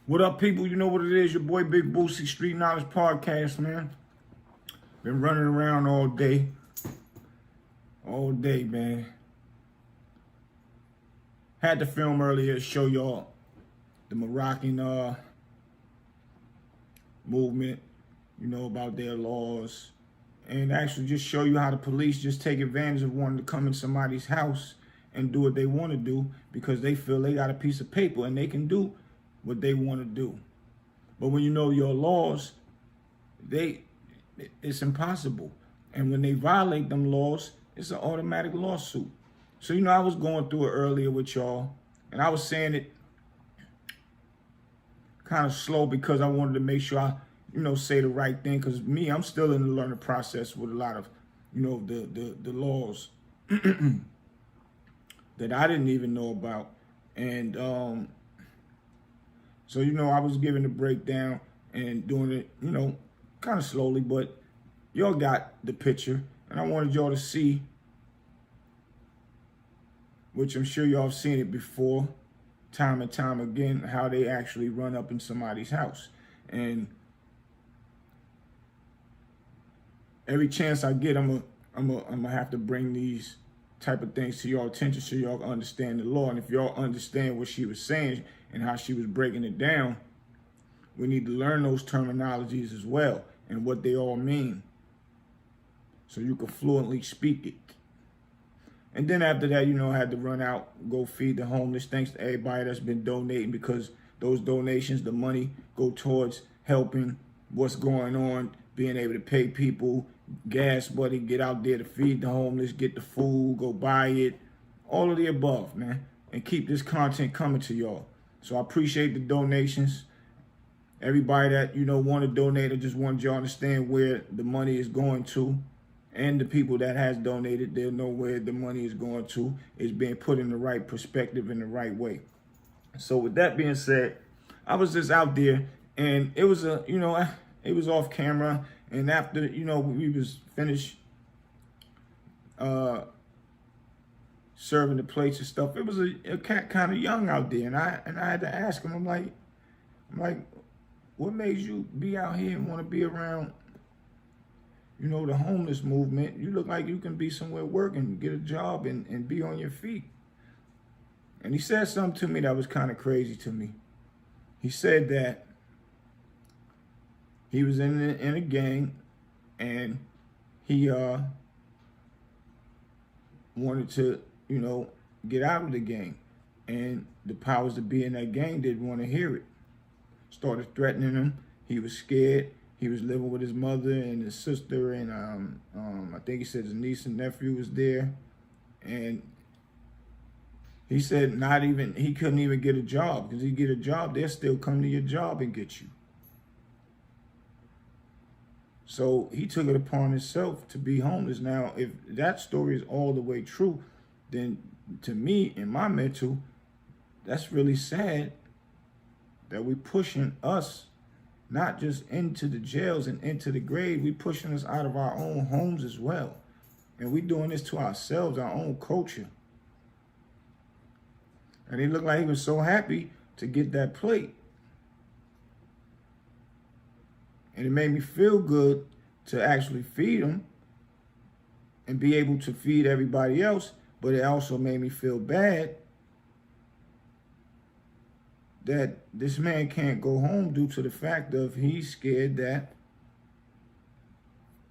What up, people? You know what it is. Your boy Big Boosie, Street Knowledge Podcast, man. Been running around all day. All day, man. Had to film earlier to show y'all the Moroccan movement, you know, about their laws. And actually just show you how the police just take advantage of wanting to come in somebody's house and do what they want to do because they feel they got a piece of paper and they can do what they want to do. But when you know your laws, it's impossible. And when they violate them laws, it's an automatic lawsuit. So, you know, I was going through it earlier with y'all, and I was saying it kind of slow because I wanted to make sure I, you know, say the right thing. Because me, I'm still in the learning process with a lot of, you know, the laws that I didn't even know about. And so, you know, I was giving the breakdown and doing it, you know, kind of slowly, but y'all got the picture. And I wanted y'all to see, which I'm sure y'all have seen it before, time and time again, how they actually run up in somebody's house. And every chance I get, I'm gonna have to bring these type of things to y'all attention so y'all understand the law. And if y'all understand what she was saying and how she was breaking it down, we need to learn those terminologies as well and what they all mean so you can fluently speak it. And then after that, you know, I had to run out, go feed the homeless. Thanks to everybody that's been donating, because those donations, the money go towards helping what's going on, being able to pay people gas money, get out there to feed the homeless, get the food, go buy it, all of the above, man, and keep this content coming to y'all. So I appreciate the donations. Everybody that, you know, want to donate, I just wanted y'all to understand where the money is going to. And the people that has donated, they'll know where the money is going to. It's being put in the right perspective, in the right way. So with that being said, I was just out there, and it was it was off camera. And after, you know, we was finished serving the plates and stuff, it was a cat kind of young out there, and I had to ask him. I'm like, what made you be out here and want to be around, you know, the homeless movement? You look like you can be somewhere working, get a job, and be on your feet. And he said something to me that was kind of crazy to me. He said that he was in a gang, and he wanted to, you know, get out of the gang. And the powers that be in that gang didn't want to hear it. Started threatening him. He was scared. He was living with his mother and his sister, and I think he said his niece and nephew was there. And he said he couldn't even get a job, because he get a job, they'll still come to your job and get you. So he took it upon himself to be homeless. Now, if that story is all the way true, then to me, in my mental, that's really sad that we pushing us not just into the jails and into the grave, we pushing us out of our own homes as well. And we doing this to ourselves, our own culture. And he looked like he was so happy to get that plate. And it made me feel good to actually feed him and be able to feed everybody else. But it also made me feel bad that this man can't go home due to the fact of he's scared that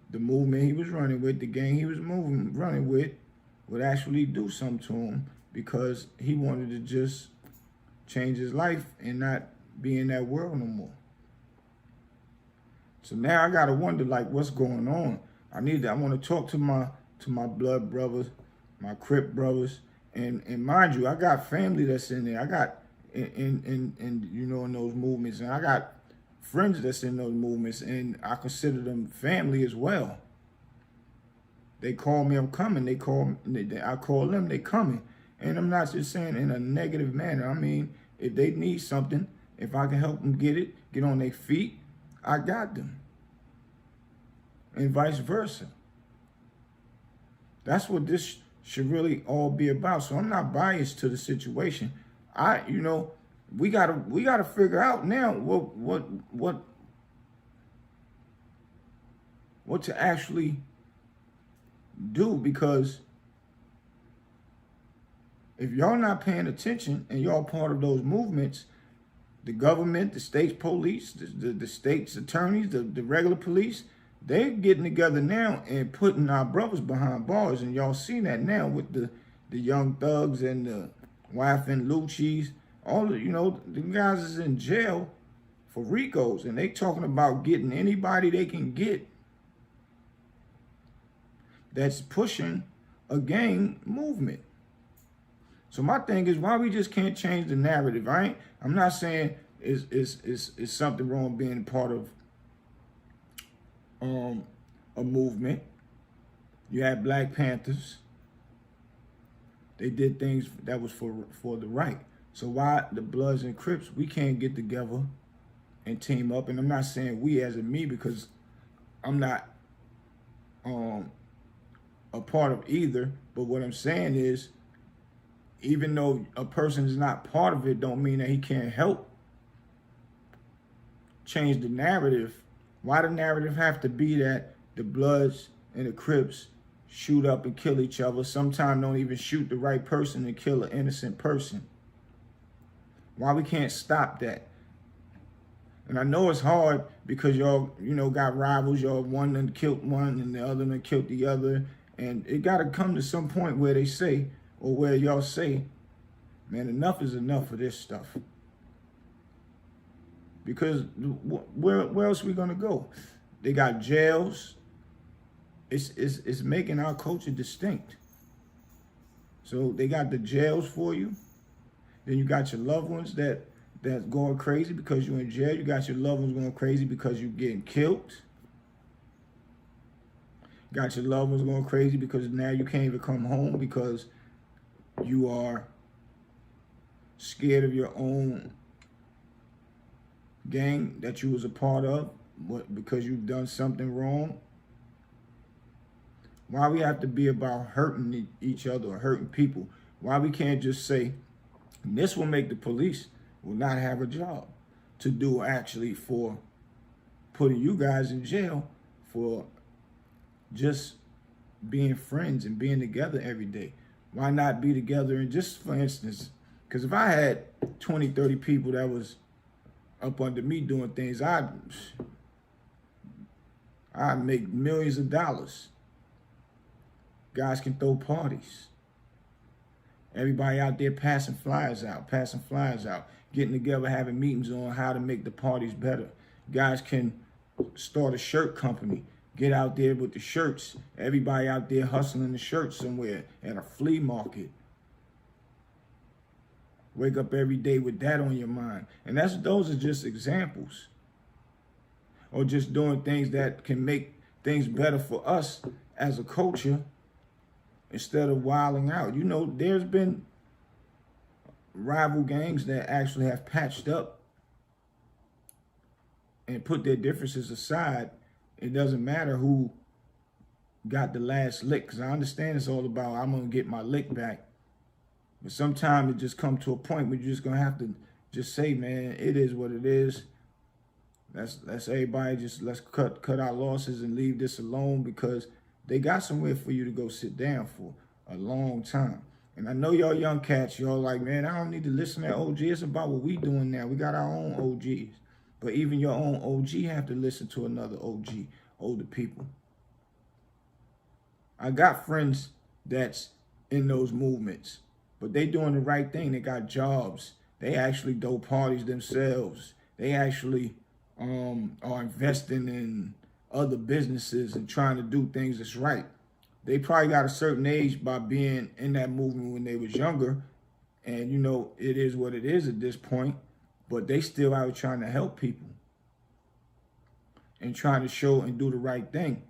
the movement he was running with, the gang he was running with, would actually do something to him, because he wanted to just change his life and not be in that world no more. So now I gotta wonder, like, what's going on? I want to talk to my blood brothers, my crip brothers, and mind you, I got family that's in there. I got in you know, in those movements, and I got friends that's in those movements, and I consider them family as well. They call me, I'm coming. I call them, they coming. And I'm not just saying in a negative manner. I mean, if they need something, if I can help them get on their feet, I got them. And vice versa. That's what this should really all be about. So I'm not biased to the situation. You know, We gotta figure out now what to actually do, because if y'all not paying attention and y'all part of those movements, the government, the state's police, the state's attorneys, the regular police, they're getting together now and putting our brothers behind bars. And y'all see that now with the young thugs and the wife and Lucci's. All the, the guys is in jail for Ricos, and they talking about getting anybody they can get that's pushing a gang movement. So my thing is, why we just can't change the narrative? I'm not saying it's something wrong being part of a movement. You had Black Panthers. They did things that was for the right. So why the Bloods and Crips, we can't get together and team up? And I'm not saying we as in me, because I'm not a part of either. But what I'm saying is, even though a person is not part of it, don't mean that he can't help change the narrative. Why the narrative have to be that the Bloods and the Crips shoot up and kill each other? Sometimes don't even shoot the right person and kill an innocent person. Why we can't stop that? And I know it's hard because y'all, got rivals. Y'all one done killed one and the other done killed the other. And it got to come to some point where they say, or where y'all say, man, enough is enough of this stuff. Because where else we gonna go? They got jails. It's making our culture distinct. So they got the jails for you. Then you got your loved ones that's going crazy because you're in jail. You got your loved ones going crazy because you're getting killed. Got your loved ones going crazy because now you can't even come home because you are scared of your own gang that you was a part of because you've done something wrong. Why we have to be about hurting each other or hurting people? Why we can't just say, this will make the police will not have a job to do actually for putting you guys in jail for just being friends and being together every day? Why not be together? And just for instance, because if I had 20, 30 people that was up under me doing things, I'd make millions of dollars. Guys can throw parties. Everybody out there passing flyers out, getting together, having meetings on how to make the parties better. Guys can start a shirt company, get out there with the shirts. Everybody out there hustling the shirts somewhere at a flea market. Wake up every day with that on your mind. And those are just examples. Or just doing things that can make things better for us as a culture instead of wilding out. There's been rival gangs that actually have patched up and put their differences aside. It doesn't matter who got the last lick, because I understand it's all about, I'm going to get my lick back. But sometimes it just comes to a point where you're just going to have to just say, man, it is what it is. Let's everybody let's cut our losses and leave this alone, because they got somewhere for you to go sit down for a long time. And I know y'all young cats, y'all like, man, I don't need to listen to OG. It's about what we doing now. We got our own OGs. But even your own OG have to listen to another OG, older people. I got friends that's in those movements, but they doing the right thing. They got jobs. They actually do parties themselves. They actually are investing in other businesses and trying to do things that's right. They probably got a certain age by being in that movement when they was younger. And, it is what it is at this point. But they still out trying to help people and trying to show and do the right thing.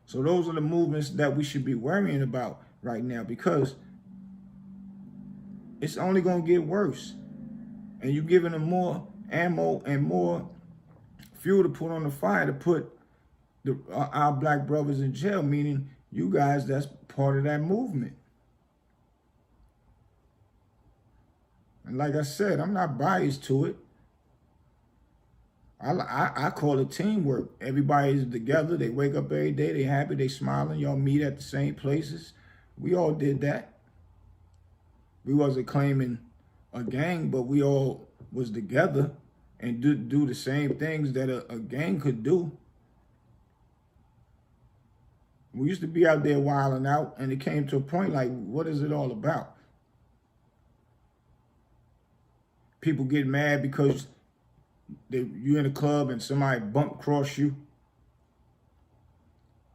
So those are the movements that we should be worrying about right now, because it's only going to get worse. And you're giving them more ammo and more fuel to put on the fire to put our black brothers in jail, meaning you guys that's part of that movement. And like I said, I'm not biased to it. I call it teamwork. Everybody's together. They wake up every day. They happy. They smiling. Y'all meet at the same places. We all did that. We wasn't claiming a gang, but we all was together and do the same things that a gang could do. We used to be out there wilding out, and it came to a point like, what is it all about? People get mad because you in a club and somebody bump across you,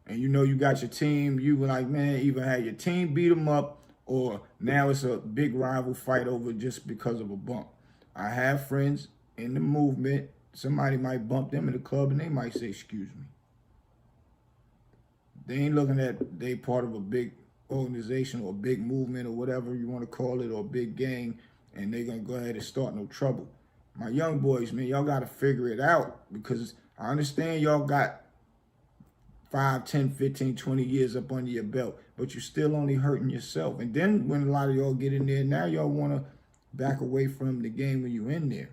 and you know you got your team. You were like, man, either had your team beat them up, or now it's a big rival fight over just because of a bump. I have friends in the movement. Somebody might bump them in the club, and they might say, excuse me. They ain't looking at they part of a big organization or a big movement or whatever you want to call it, or a big gang, and they're going to go ahead and start no trouble. My young boys, man, y'all got to figure it out, because I understand y'all got 5, 10, 15, 20 years up under your belt, but you're still only hurting yourself. And then when a lot of y'all get in there, now y'all want to back away from the game when you're in there.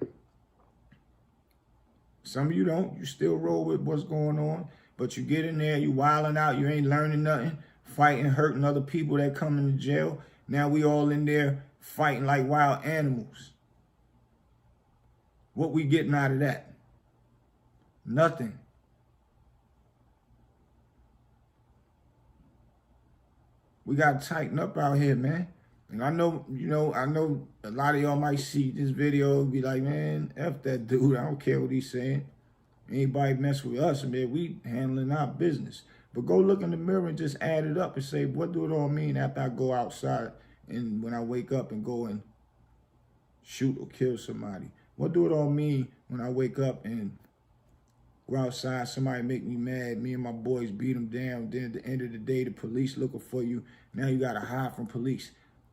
Some of you don't. You still roll with what's going on, but you get in there, you wilding out, you ain't learning nothing, fighting, hurting other people that come into jail. Now we all in there fighting like wild animals. What we getting out of that? Nothing. We got to tighten up out here, man. And I know, I know a lot of y'all might see this video and be like, man, F that dude. I don't care what he's saying. Anybody mess with us, man, we handling our business. But go look in the mirror and just add it up and say, what do it all mean after I go outside and when I wake up and go and shoot or kill somebody? What do it all mean when I wake up and go outside, somebody make me mad, me and my boys beat them down, then at the end of the day, the police looking for you. Now you got to hide from police.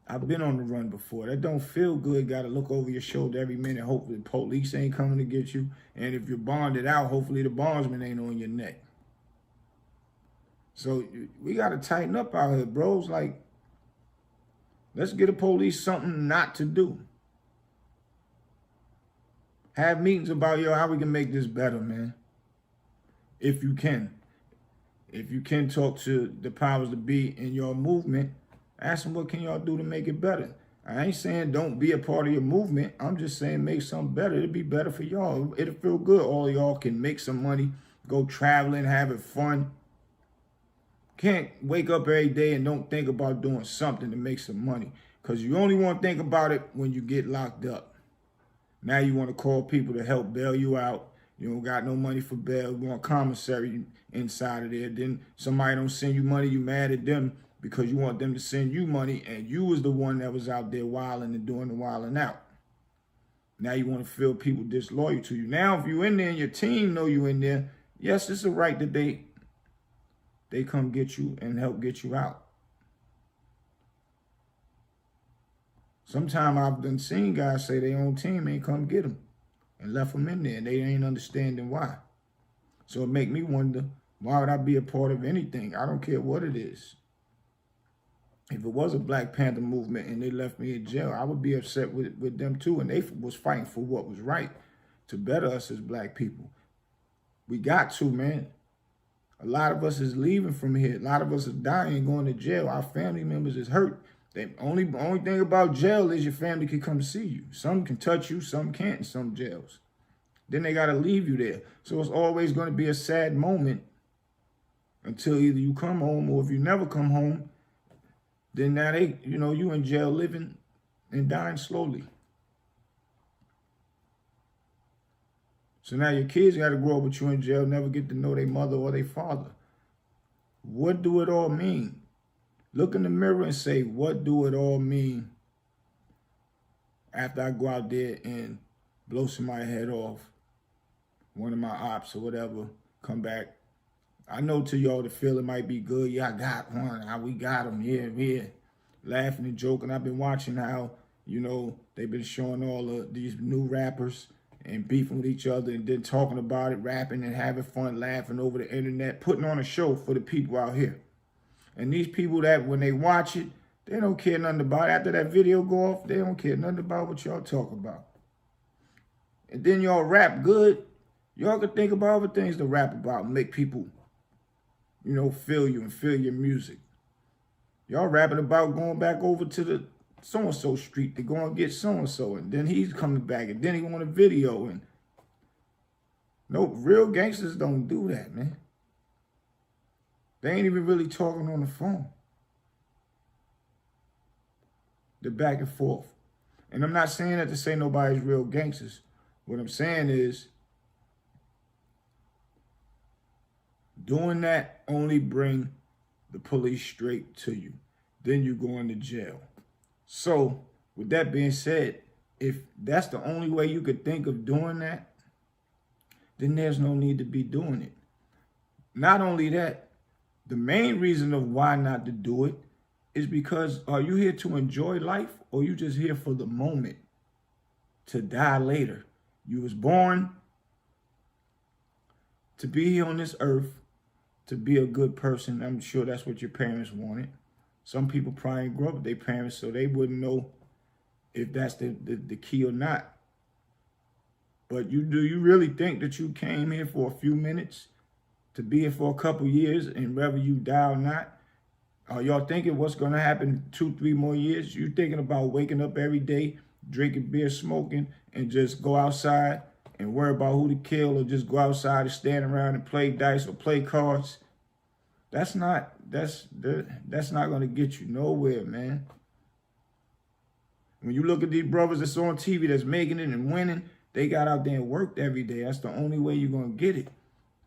I've been on the run before. That don't feel good. Got to look over your shoulder every minute. Hopefully the police ain't coming to get you. And if you're bonded out, hopefully the bondsman ain't on your neck. So we got to tighten up out here, bros. Like, let's get the police something not to do. Have meetings about, how we can make this better, man. If you can. If you can talk to the powers that be in your movement, ask them what can y'all do to make it better. I ain't saying don't be a part of your movement. I'm just saying make something better. It'll be better for y'all. It'll feel good. All of y'all can make some money, go traveling, having fun. Can't wake up every day and don't think about doing something to make some money, because you only want to think about it when you get locked up. Now you want to call people to help bail you out. You don't got no money for bail. You want commissary inside of there. Then somebody don't send you money. You mad at them because you want them to send you money, and you was the one that was out there wilding and doing the wilding out. Now you want to feel people disloyal to you. Now if you in there and your team know you in there, yes, it's a right that they come get you and help get you out. Sometimes I've done seen guys say their own team ain't come get them and left them in there, and they ain't understanding why. So it make me wonder, why would I be a part of anything? I don't care what it is. If it was a Black Panther movement and they left me in jail, I would be upset with them too. And they was fighting for what was right to better us as Black people. We got to, man. A lot of us is leaving from here. A lot of us is dying, going to jail. Our family members is hurt. The only thing about jail is your family can come see you. Some can touch you, some can't in some jails. Then they got to leave you there. So it's always going to be a sad moment until either you come home, or if you never come home, then now they, you in jail living and dying slowly. So now your kids got to grow up with you in jail, never get to know their mother or their father. What do it all mean? Look in the mirror and say, what do it all mean after I go out there and blow somebody's head off, one of my ops or whatever, come back? I know to y'all the feeling might be good. Yeah, I got one. How we got him here. Laughing and joking. I've been watching how, they've been showing all of these new rappers and beefing with each other and then talking about it, rapping and having fun, laughing over the internet, putting on a show for the people out here. And these people that when they watch it, They don't care nothing about it. After that video go off, they don't care nothing about what y'all talk about. And then y'all rap good. Y'all can think about other things to rap about and make people, you know, feel you and feel your music. Y'all rapping about going back over to the so-and-so street to go and get so-and-so. And then he's coming back and then he want a video. And no, real gangsters don't do that, man. They ain't even really talking on the phone. They're back and forth. And I'm not saying that to say nobody's real gangsters. What I'm saying is, doing that only bring the police straight to you. Then you go into jail. So, with that being said, if that's the only way you could think of doing that, then there's no need to be doing it. Not only that, the main reason of why not to do it is because are you here to enjoy life or you just here for the moment to die later? You was born to be here on this earth, to be a good person. I'm sure that's what your parents wanted. Some people probably grew up with their parents, so they wouldn't know if that's the key or not. But do you really think that you came here for a few minutes to be here for a couple years, and whether you die or not? Are y'all thinking what's going to happen 2-3 more years? You thinking about waking up every day, drinking beer, smoking, and just go outside and worry about who to kill, or just go outside and stand around and play dice or play cards? That's not going to get you nowhere, man. When you look at these brothers that's on TV that's making it and winning, they got out there and worked every day. That's the only way you're going to get it.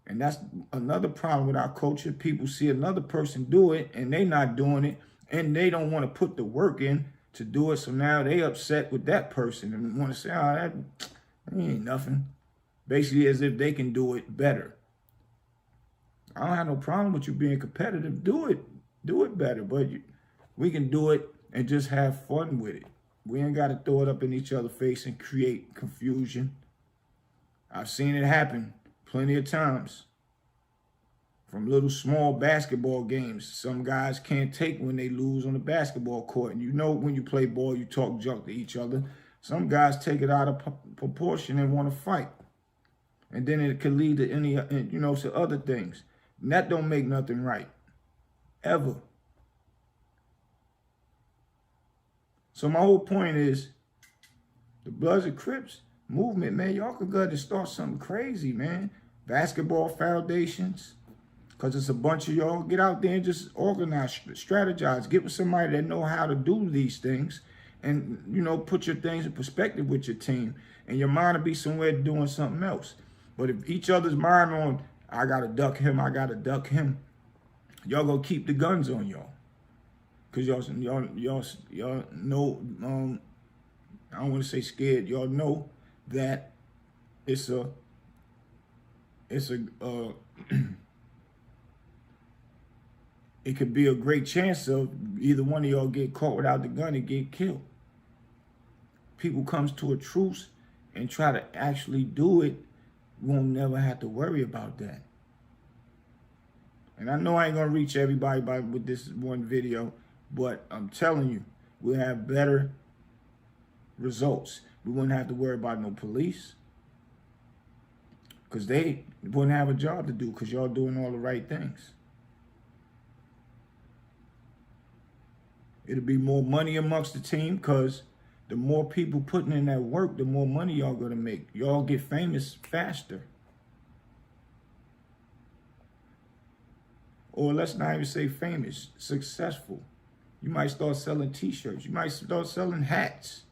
And that's another problem with our culture. People see another person do it and they not doing it, and they don't want to put the work in to do it. So now they upset with that person and want to say, oh, that ain't nothing. Basically as if they can do it better. I don't have no problem with you being competitive. Do it better. But we can do it and just have fun with it. We ain't got to throw it up in each other's face and create confusion. I've seen it happen plenty of times. From little small basketball games. Some guys can't take when they lose on the basketball court. And you know when you play ball, you talk junk to each other. Some guys take it out of proportion and want to fight. And then it could lead to to other things. And that don't make nothing right. Ever. So my whole point is, the Bloods and Crips movement, man, y'all could go to start something crazy, man. Basketball foundations. Because it's a bunch of y'all. Get out there and just organize, strategize. Get with somebody that know how to do these things. And, put your things in perspective with your team. And your mind will be somewhere doing something else. But if each other's mind on, I got to duck him, y'all gonna keep the guns on y'all. Because y'all know, I don't want to say scared. Y'all know that it could be a great chance of either one of y'all get caught without the gun and get killed. People comes to a truce and try to actually do it, won't never have to worry about that. And I know I ain't gonna reach everybody with this one video, but I'm telling you, we'll have better results. We wouldn't have to worry about no police, because they wouldn't have a job to do, because y'all doing all the right things. It'll be more money amongst the team, because the more people putting in that work, the more money y'all gonna make. Y'all get famous faster. Or let's not even say famous, successful. You might start selling t-shirts. You might start selling hats.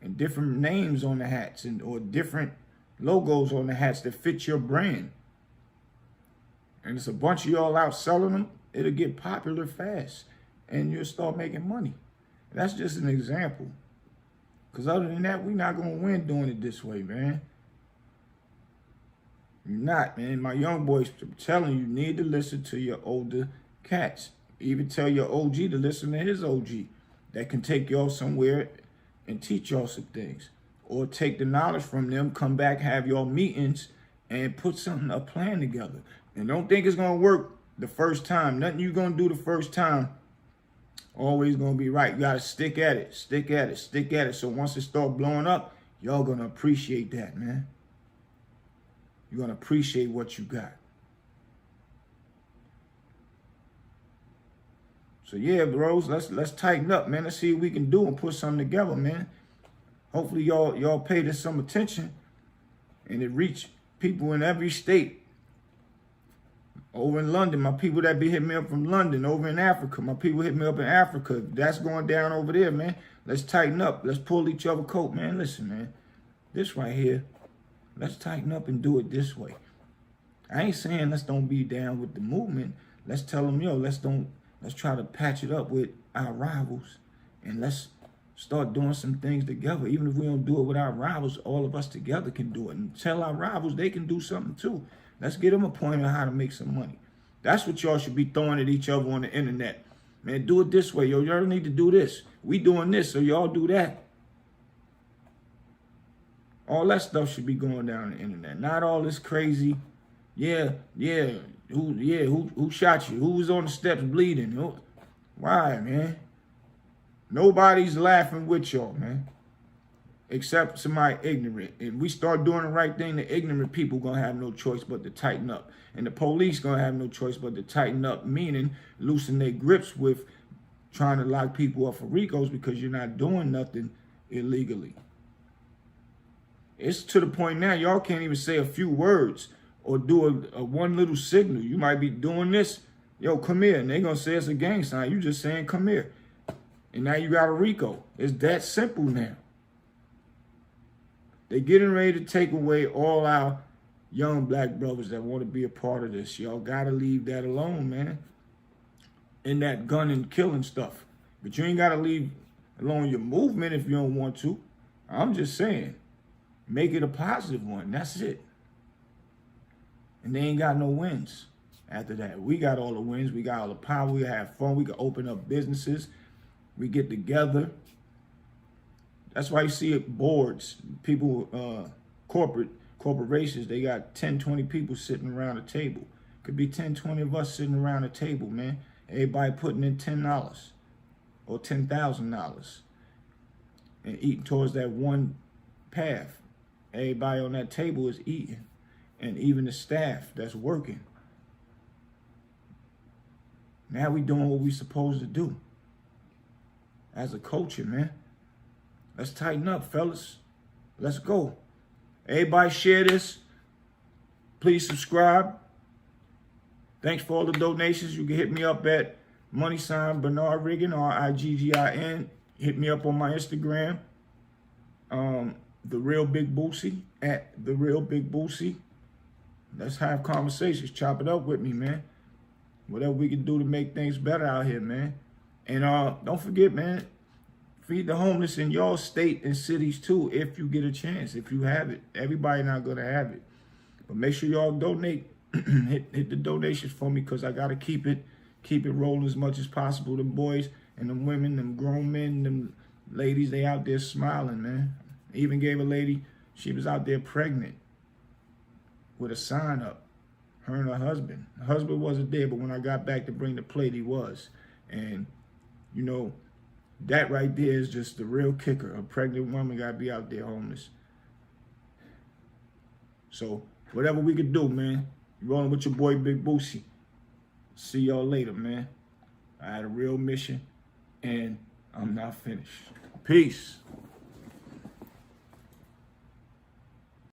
And different names on the hats, or different logos on the hats that fit your brand. And it's a bunch of y'all out selling them. It'll get popular fast. And you'll start making money. That's just an example. Because other than that, we're not going to win doing it this way, man. You're not, man. My young boys, I'm telling you, need to listen to your older cats. Even tell your OG to listen to his OG. That can take y'all somewhere and teach y'all some things. Or take the knowledge from them, come back, have y'all meetings, and put a plan together. And don't think it's going to work the first time. Nothing you're going to do the first time Always gonna be right. You gotta stick at it, stick at it, stick at it. So once it start blowing up, y'all gonna appreciate that, man. You're gonna appreciate what you got. So yeah, bros, let's tighten up, man. Let's see what we can do and put something together, man. Hopefully y'all pay this some attention and it reach people in every state. Over in London, my people that be hitting me up from London. Over in Africa, my people hit me up in Africa. That's going down over there, man. Let's tighten up. Let's pull each other coat, man. Listen, man. This right here, let's tighten up and do it this way. I ain't saying let's don't be down with the movement. Let's tell them, yo, let's try to patch it up with our rivals. And let's start doing some things together. Even if we don't do it with our rivals, all of us together can do it. And tell our rivals they can do something too. Let's get them a point on how to make some money. That's what y'all should be throwing at each other on the internet. Man, do it this way. Yo, y'all need to do this. We doing this, so y'all do that. All that stuff should be going down on the internet. Not all this crazy, who shot you? Who was on the steps bleeding? Why, man? Nobody's laughing with y'all, man. Except somebody ignorant. If we start doing the right thing, the ignorant people gonna have no choice but to tighten up. And the police gonna have no choice but to tighten up, meaning loosen their grips with trying to lock people up for Ricos because you're not doing nothing illegally. It's to the point now, y'all can't even say a few words or do a one little signal. You might be doing this, yo, come here. And they gonna say it's a gang sign. You just saying, come here. And now you got a Rico. It's that simple now. They getting ready to take away all our young black brothers that want to be a part of this. Y'all got to leave that alone, man. And that gun and killing stuff. But you ain't got to leave alone your movement if you don't want to. I'm just saying, make it a positive one. That's it. And they ain't got no wins after that. We got all the wins. We got all the power. We have fun. We can open up businesses. We get together. That's why you see it boards, people, corporations, they got 10, 20 people sitting around a table. Could be 10, 20 of us sitting around a table, man. Everybody putting in $10 or $10,000 and eating towards that one path. Everybody on that table is eating, and even the staff that's working. Now we doing what we supposed to do as a culture, man. Let's tighten up, fellas. Let's go. Everybody share this. Please subscribe. Thanks for all the donations. You can hit me up at #Bernard Riggin, RIGGIN. Hit me up on my Instagram. The Real Big Boosie, at The Real Big Boosie. Let's have conversations. Chop it up with me, man. Whatever we can do to make things better out here, man. And don't forget, man, feed the homeless in your state and cities too, if you get a chance, if you have it. Everybody not gonna have it. But make sure y'all donate. hit the donations for me, because I gotta keep it rolling as much as possible. Them boys and them women, them grown men, them ladies, they out there smiling, man. I even gave a lady, she was out there pregnant with a sign up. Her and her husband. The husband wasn't there, but when I got back to bring the plate, he was. And, you know, that right there is just the real kicker. A pregnant woman got to be out there homeless. So, whatever we could do, man. You rolling with your boy, Big Boosie. See y'all later, man. I had a real mission, and I'm not finished. Peace.